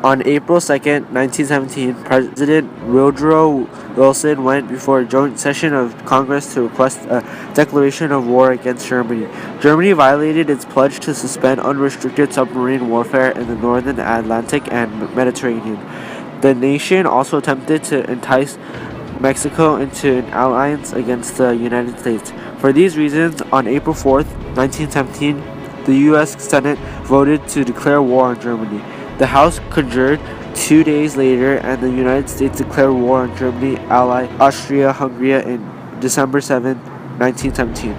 On April 2, 1917, President Woodrow Wilson went before a joint session of Congress to request a declaration of war against Germany. Germany violated its pledge to suspend unrestricted submarine warfare in the northern Atlantic and Mediterranean. The nation also attempted to entice Mexico into an alliance against the United States. For these reasons, on April 4, 1917, the U.S. Senate voted to declare war on Germany. The House conjured 2 days later, and the United States declared war on Germany ally Austria-Hungary on December 7, 1917.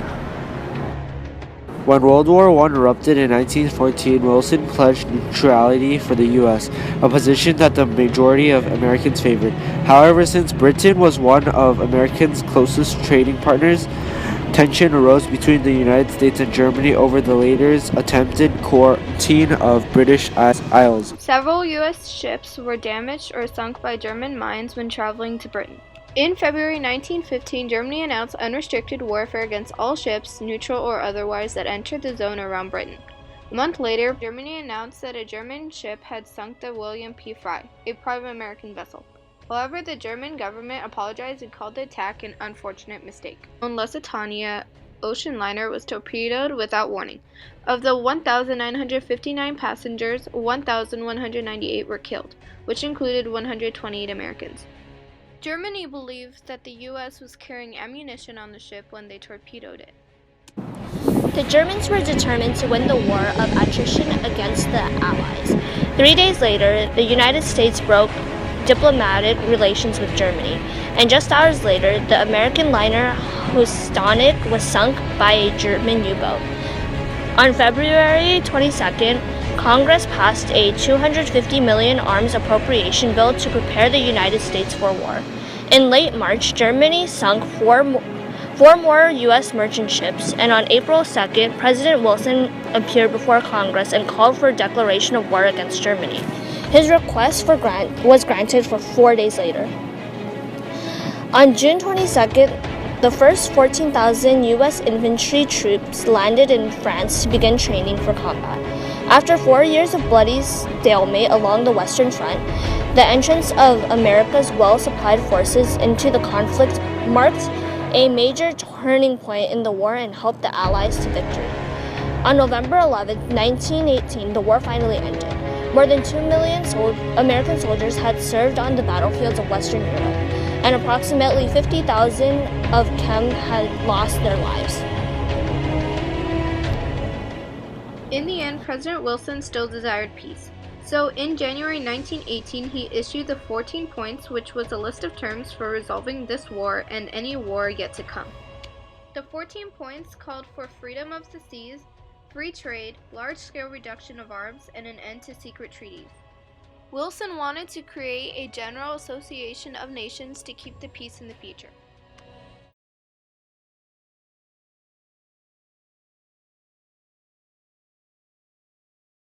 When World War I erupted in 1914, Wilson pledged neutrality for the U.S., a position that the majority of Americans favored. However, since Britain was one of Americans' closest trading partners, tension arose between the United States and Germany over the latter's attempted quarantine of British Isles. Several U.S. ships were damaged or sunk by German mines when traveling to Britain. In February 1915, Germany announced unrestricted warfare against all ships, neutral or otherwise, that entered the zone around Britain. A month later, Germany announced that a German ship had sunk the William P. Frye, a private American vessel. However, the German government apologized and called the attack an unfortunate mistake. On Lusitania, ocean liner was torpedoed without warning. Of the 1,959 passengers, 1,198 were killed, which included 128 Americans. Germany believed that the U.S. was carrying ammunition on the ship when they torpedoed it. The Germans were determined to win the war of attrition against the Allies. 3 days later, the United States broke diplomatic relations with Germany, and just hours later, the American liner Housatonic was sunk by a German U-boat. On February 22nd, Congress passed a $250 million arms appropriation bill to prepare the United States for war. In late March, Germany sunk four more U.S. merchant ships, and on April 2nd, President Wilson appeared before Congress and called for a declaration of war against Germany. His request was granted for 4 days later. On June 22nd, the first 14,000 U.S. infantry troops landed in France to begin training for combat. After 4 years of bloody stalemate along the Western Front, the entrance of America's well-supplied forces into the conflict marked a major turning point in the war and helped the Allies to victory. On November 11, 1918, the war finally ended. More than 2 million American soldiers had served on the battlefields of Western Europe, and approximately 50,000 of them had lost their lives. In the end, President Wilson still desired peace. So, in January 1918, he issued the 14 points, which was a list of terms for resolving this war and any war yet to come. The 14 points called for freedom of the seas, free trade, large-scale reduction of arms, and an end to secret treaties. Wilson wanted to create a general association of nations to keep the peace in the future.